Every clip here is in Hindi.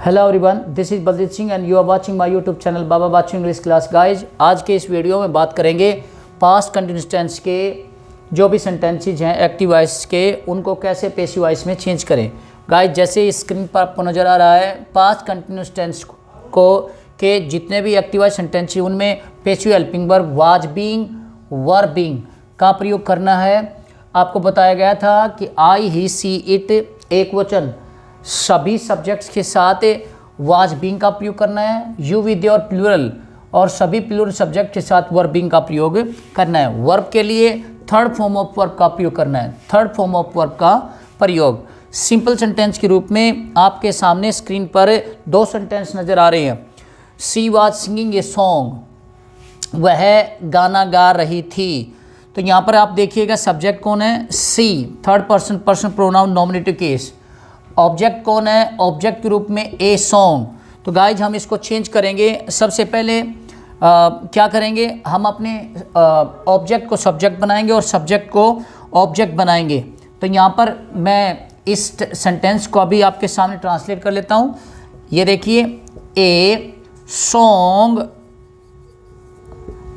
Hello everyone, this is Baljeet Singh and you are watching my YouTube channel Baba Bachu English class. Guys, आज के इस वीडियो में बात करेंगे पास्ट कंटिन्यूअस टेंस के जो भी सेंटेंसेज हैं एक्टिव वॉइस के, उनको कैसे पैसिव वॉइस में चेंज करें। गाइज, जैसे स्क्रीन पर आपको नज़र आ रहा है, पास्ट कंटिन्यूअस टेंस को के जितने भी एक्टिव वॉइस सेंटेंस हैं उनमें passive helping verb was being were being का प्रयोग करना है। आपको बताया गया था कि आई ही सी इट एक वचन सभी सब्जेक्ट्स के साथ वाज बीइंग का प्रयोग करना है, यू विद और प्लूरल और सभी प्लूरल सब्जेक्ट के साथ वर बीइंग का प्रयोग करना है। वर्ब के लिए थर्ड फॉर्म ऑफ वर्ब का प्रयोग करना है, थर्ड फॉर्म ऑफ वर्ब का प्रयोग। सिंपल सेंटेंस के रूप में आपके सामने स्क्रीन पर दो सेंटेंस नज़र आ रहे हैं। She was singing a song, वह गाना गा रही थी। तो यहाँ पर आप देखिएगा सब्जेक्ट कौन है, see, third person person pronoun nominative case. Object कौन है, ऑब्जेक्ट के रूप में ए सॉन्ग। तो गाइज हम इसको चेंज करेंगे। सबसे पहले क्या करेंगे, हम अपने ऑब्जेक्ट को सब्जेक्ट बनाएंगे और सब्जेक्ट को ऑब्जेक्ट बनाएंगे। तो यहाँ पर मैं इस सेंटेंस को अभी आपके सामने ट्रांसलेट कर लेता हूँ। ये देखिए, ए सॉन्ग,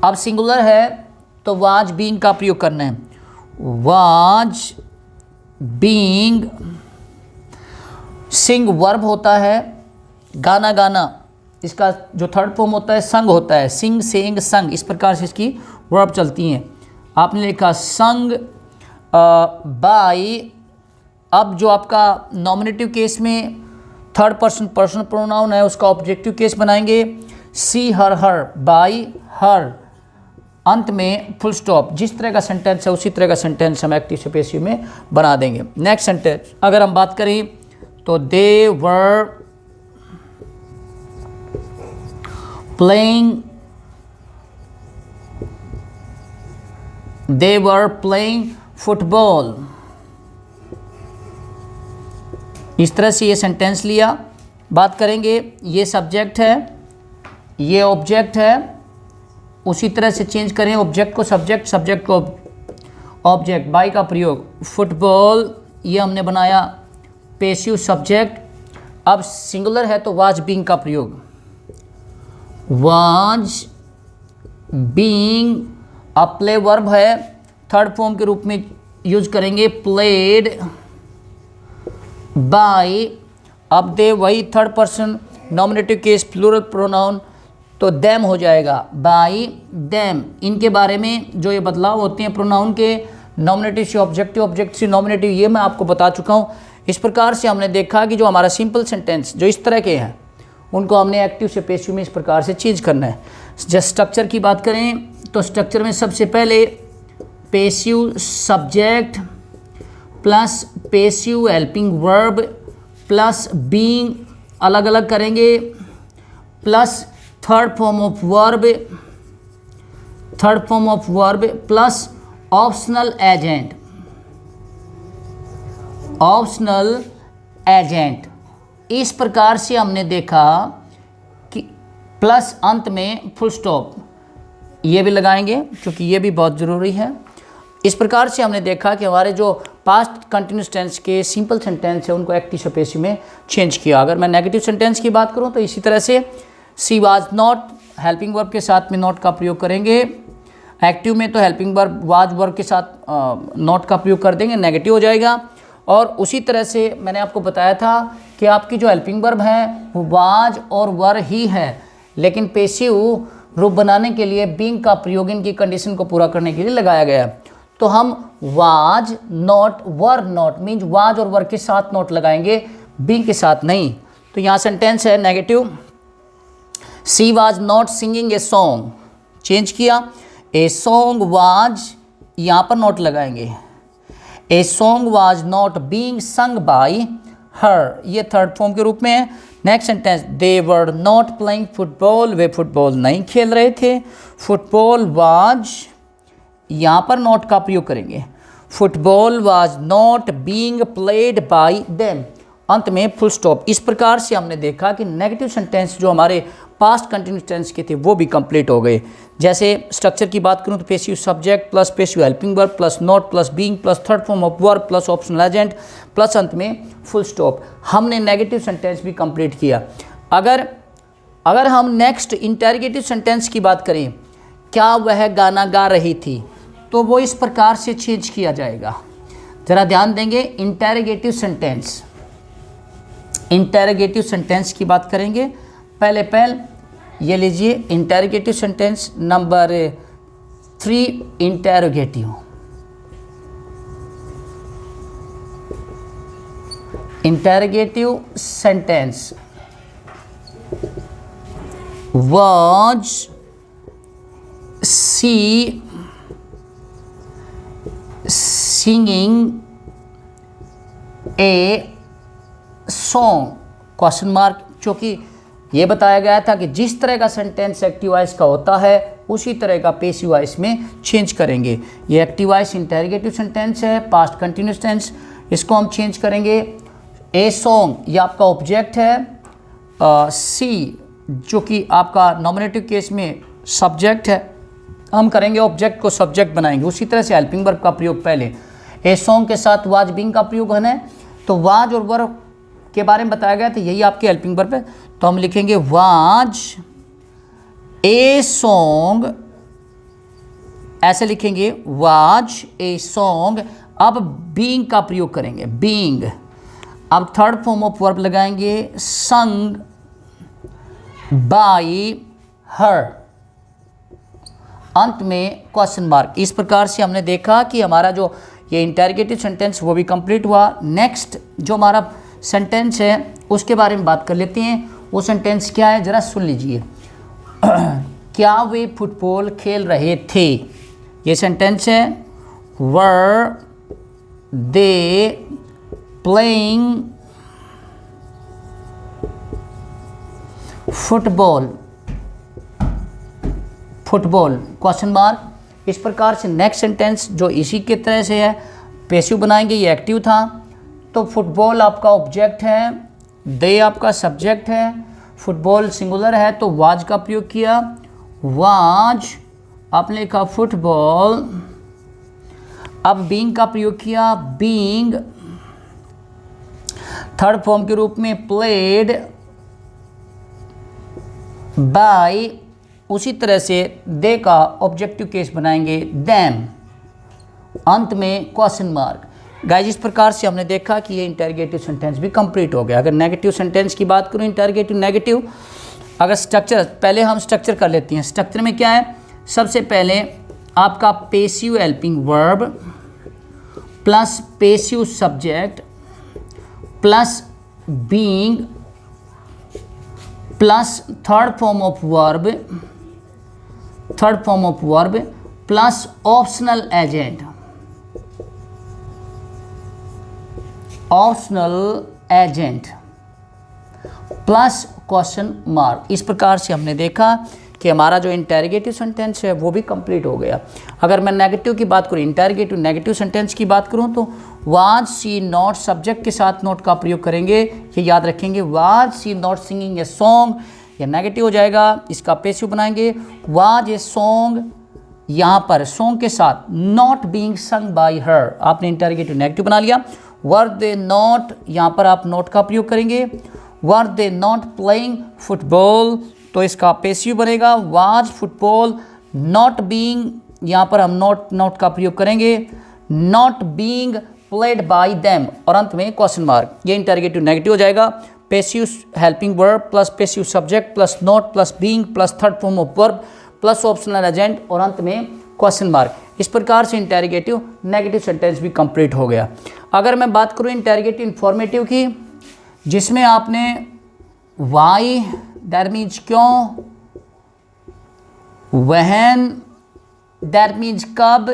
अब सिंगुलर है तो वाज बीइंग का प्रयोग करना है। वाज बीइंग, सिंग वर्ब होता है, गाना गाना इसका जो थर्ड फॉर्म होता है संग होता है, सिंग सेंग संग, इस प्रकार से इसकी वर्ब चलती हैं। आपने लिखा संग बाय, अब जो आपका नॉमिनेटिव केस में थर्ड पर्सन पर्सनल प्रोनाउन है उसका ऑब्जेक्टिव केस बनाएंगे। सी हर हर, बाय हर, अंत में फुल स्टॉप। जिस तरह का सेंटेंस है उसी तरह का सेंटेंस हम एक्टिव से पैसिव में बना देंगे। नेक्स्ट सेंटेंस अगर हम बात करें तो दे वर प्लेइंग फुटबॉल। इस तरह से ये सेंटेंस लिया। बात करेंगे, ये सब्जेक्ट है, ये ऑब्जेक्ट है, उसी तरह से चेंज करें, ऑब्जेक्ट को सब्जेक्ट, सब्जेक्ट को ऑब्जेक्ट, बाय का प्रयोग। फुटबॉल ये हमने बनाया पैसिव सब्जेक्ट। अब सिंगुलर है तो वाज बीइंग का प्रयोग। वाज बीइंग, अब प्ले वर्ब है, थर्ड फॉर्म के रूप में यूज करेंगे, प्लेड बाय। अब दे, वही third person nominative case plural pronoun, तो देम हो जाएगा, बाय देम। इनके बारे में जो ये बदलाव होते हैं प्रोनाउन के, नॉमिनेटिव से ऑब्जेक्टिव, ऑब्जेक्ट से नॉमिनेटिव, ये मैं आपको बता चुका हूँ। इस प्रकार से हमने देखा कि जो हमारा सिंपल सेंटेंस जो इस तरह के हैं उनको हमने एक्टिव से पैसिव में इस प्रकार से चेंज करना है। जब स्ट्रक्चर की बात करें तो स्ट्रक्चर में सबसे पहले passive subject plus passive helping verb plus being अलग अलग करेंगे, plus third form of verb plus optional agent. इस प्रकार से हमने देखा कि प्लस अंत में फुल स्टॉप ये भी लगाएंगे क्योंकि ये भी बहुत ज़रूरी है। इस प्रकार से हमने देखा कि हमारे जो पास्ट कंटिन्यूअस टेंस के सिंपल सेंटेंस है उनको एक्टिव से पैसिव में चेंज किया। अगर मैं नेगेटिव सेंटेंस की बात करूं तो इसी तरह से she was not, helping verb के साथ में नॉट का प्रयोग करेंगे। एक्टिव में तो हेल्पिंग वर्ब वाज वर्ब के साथ नॉट का प्रयोग कर देंगे, नेगेटिव हो जाएगा। और उसी तरह से मैंने आपको बताया था कि आपकी जो हेल्पिंग वर्ब है वो वाज और वर ही है, लेकिन पैसिव रूप बनाने के लिए बीइंग का प्रयोग इनकी कंडीशन को पूरा करने के लिए लगाया गया। तो हम was not were not means was और वर के साथ नॉट लगाएंगे, बीइंग के साथ नहीं। तो यहाँ सेंटेंस है negative, she was not singing a song, change किया, ए सॉन्ग वाज, यहाँ पर नॉट लगाएंगे, a song was not being sung by हर, ये थर्ड फॉर्म के रूप में है। Next sentence, they were not playing football, वे फुटबॉल नहीं खेल रहे थे। फुटबॉल वाज, यहाँ पर नॉट का प्रयोग करेंगे, football was not being played by them, अंत में फुल स्टॉप। इस प्रकार से हमने देखा कि नेगेटिव सेंटेंस जो हमारे पास्ट कंटिन्यूस टेंस के थे वो भी कंप्लीट हो गए। जैसे स्ट्रक्चर की बात करूं तो passive subject plus passive helping verb plus not plus being plus third form of verb plus optional agent plus अंत में फुल स्टॉप। हमने नेगेटिव सेंटेंस भी कंप्लीट किया। अगर हम नेक्स्ट इंटरोगेटिव सेंटेंस की बात करें, क्या वह गाना गा रही थी, तो वो इस प्रकार से चेंज किया जाएगा। जरा ध्यान देंगे, इंटरोगेटिव सेंटेंस की बात करेंगे। पहले ये लीजिए interrogative sentence number 3, interrogative sentence was she singing a song question mark. चूँकि ये बताया गया था कि जिस तरह का सेंटेंस एक्टिव वॉइस का होता है उसी तरह का पैसिव वॉइस में चेंज करेंगे। ये एक्टिव वॉइस इंटरोगेटिव सेंटेंस है, पास्ट कंटिन्यूस टेंस, इसको हम चेंज करेंगे। ए सॉन्ग ये आपका ऑब्जेक्ट है, सी जो कि आपका नॉमिनेटिव केस में सब्जेक्ट है, हम करेंगे ऑब्जेक्ट को सब्जेक्ट बनाएंगे। उसी तरह से हेल्पिंग वर्ब का प्रयोग पहले ए सॉन्ग के साथ वाज बीइंग का प्रयोग है, तो वाज और वर्ब के बारे में बताया गया था, यही आपके हेल्पिंग वर्ब है। तो हम लिखेंगे वाज ए सॉन्ग, ऐसे लिखेंगे वाज ए सॉन्ग। अब बीइंग का प्रयोग करेंगे, बीइंग। अब थर्ड फॉर्म ऑफ वर्ब लगाएंगे, संग बाई हर, अंत में क्वेश्चन मार्क। इस प्रकार से हमने देखा कि हमारा जो ये इंटरोगेटिव सेंटेंस वो भी कंप्लीट हुआ। नेक्स्ट जो हमारा सेंटेंस है उसके बारे में बात कर लेते हैं। वो सेंटेंस क्या है, ज़रा सुन लीजिए। क्या वे फुटबॉल खेल रहे थे, ये सेंटेंस है। Were they playing football question mark. इस प्रकार से नेक्स्ट सेंटेंस जो इसी के तरह से है, पैसिव बनाएंगे, ये एक्टिव था। तो फुटबॉल आपका ऑब्जेक्ट है, दे आपका सब्जेक्ट है, फुटबॉल सिंगुलर है तो वाज का प्रयोग किया, वाज आपने लिखा फुटबॉल। अब बीइंग का प्रयोग किया, बीइंग थर्ड फॉर्म के रूप में प्लेड बाय। उसी तरह से दे का ऑब्जेक्टिव केस बनाएंगे, दैम, अंत में क्वेश्चन मार्क। गाइस इस प्रकार से हमने देखा कि ये इंटरोगेटिव सेंटेंस भी कंप्लीट हो गया। अगर नेगेटिव सेंटेंस की बात करूँ, इंटरोगेटिव नेगेटिव, अगर स्ट्रक्चर, पहले हम स्ट्रक्चर कर लेते हैं। स्ट्रक्चर में क्या है, सबसे पहले आपका passive helping verb plus passive subject plus being plus third form of verb plus optional agent plus question mark. इस प्रकार से हमने देखा कि हमारा जो इंटरोगेटिव सेंटेंस है वो भी कंप्लीट हो गया। अगर मैं नेगेटिव की बात करूँ, इंटरोगेटिव नेगेटिव सेंटेंस की बात करूँ, तो वाज सी नॉट, सब्जेक्ट के साथ नॉट का प्रयोग करेंगे, ये याद रखेंगे। Was she not singing a song, ये नेगेटिव हो जाएगा, इसका पैसिव बनाएंगे। वाज ए सॉन्ग, यहाँ पर सॉन्ग के साथ नॉट बीइंग संग बाय हर, आपने इंटरोगेटिव नेगेटिव बना लिया। वर दे नॉट, यहाँ पर आप नॉट का प्रयोग करेंगे। वर दे नॉट प्लेइंग फुटबॉल, तो इसका पैसिव बनेगा। वाज फुटबॉल नॉट बीइंग, यहाँ पर हम नॉट का प्रयोग करेंगे, not being played by them, और अंत में क्वेश्चन मार्क। ये इंटरोगेटिव नेगेटिव हो जाएगा। Passive helping verb plus passive subject plus not plus being plus third form of verb plus optional agent और अंत में क्वेश्चन मार्क। इस प्रकार से इंटरोगेटिव नेगेटिव सेंटेंस भी कंप्लीट हो गया। अगर मैं बात करूँ इंटरोगेटिव इंफॉर्मेटिव की, जिसमें आपने वाई दैट मीन्स क्यों, व्हेन दैट मीन्स कब,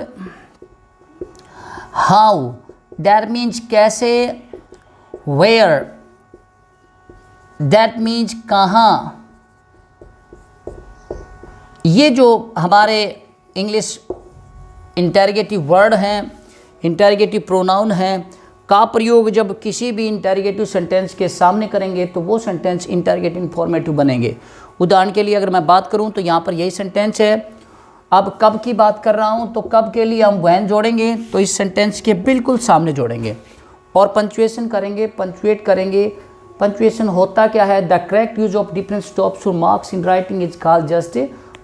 हाउ दैट मीन्स कैसे, वेयर दैट मीन्स कहाँ, ये जो हमारे इंग्लिश इंटरोगेटिव वर्ड हैं, इंटरोगेटिव प्रोनाउन हैं, का प्रयोग जब किसी भी इंटरोगेटिव सेंटेंस के सामने करेंगे तो वो सेंटेंस इंटरोगेटिव इंफॉर्मेटिव बनेंगे। उदाहरण के लिए अगर मैं बात करूं तो यहाँ पर यही सेंटेंस है। अब कब की बात कर रहा हूं तो कब के लिए हम व्हेन जोड़ेंगे तो इस सेंटेंस के बिल्कुल सामने जोड़ेंगे और पंक्चुएशन करेंगे, पंक्चुएट करेंगे। पंक्चुएशन होता क्या है? The correct use of different stops और marks in writing is called just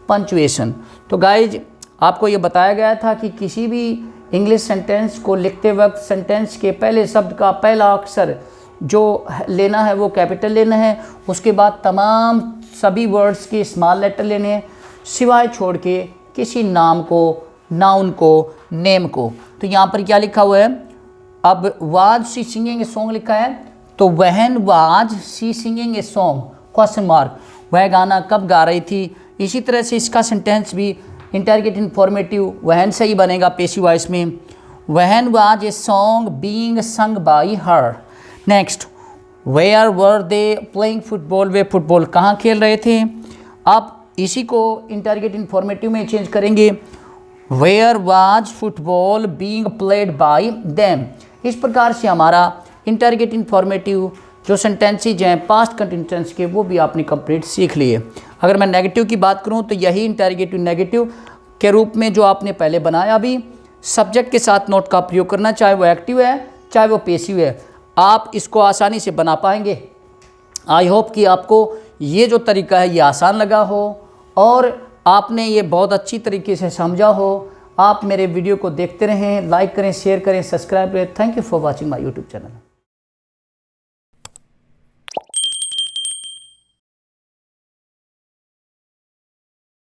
punctuation. तो गाइज आपको ये बताया गया था कि किसी भी इंग्लिश सेंटेंस को लिखते वक्त सेंटेंस के पहले शब्द का पहला अक्षर जो लेना है वो कैपिटल लेना है, उसके बाद तमाम सभी वर्ड्स के स्मॉल लेटर लेने हैं, सिवाय छोड़ के किसी नाम को, नाउन को, नेम को। तो यहाँ पर क्या लिखा हुआ है? अब was she singing a song लिखा है, तो when was she singing a song question mark, वह गाना कब गा रही थी। इसी तरह से इसका सेंटेंस भी इंटरोगेटिव इंफॉर्मेटिव व्हेन से ही बनेगा पैसिव वॉइस में। When was a song being sung by her. Next, where were they playing football, वे फुटबॉल कहाँ खेल रहे थे। अब इसी को इंटरोगेटिव इंफॉर्मेटिव में चेंज करेंगे, where was football being played by them. इस प्रकार से हमारा इंटरोगेटिव इंफॉर्मेटिव जो सेंटेंसेज हैं पास्ट कंटिन्यूस टेंस के वो भी आपने कंप्लीट सीख लिए। अगर मैं नेगेटिव की बात करूं तो यही इंटरोगेटिव नेगेटिव के रूप में जो आपने पहले बनाया, अभी सब्जेक्ट के साथ नोट का प्रयोग करना, चाहे वो एक्टिव है चाहे वो पैसिव है, आप इसको आसानी से बना पाएंगे। आई होप कि आपको ये जो तरीका है ये आसान लगा हो और आपने ये बहुत अच्छी तरीके से समझा हो। आप मेरे वीडियो को देखते रहें, लाइक करें, शेयर करें, सब्सक्राइब करें। Thank you for watching my YouTube channel.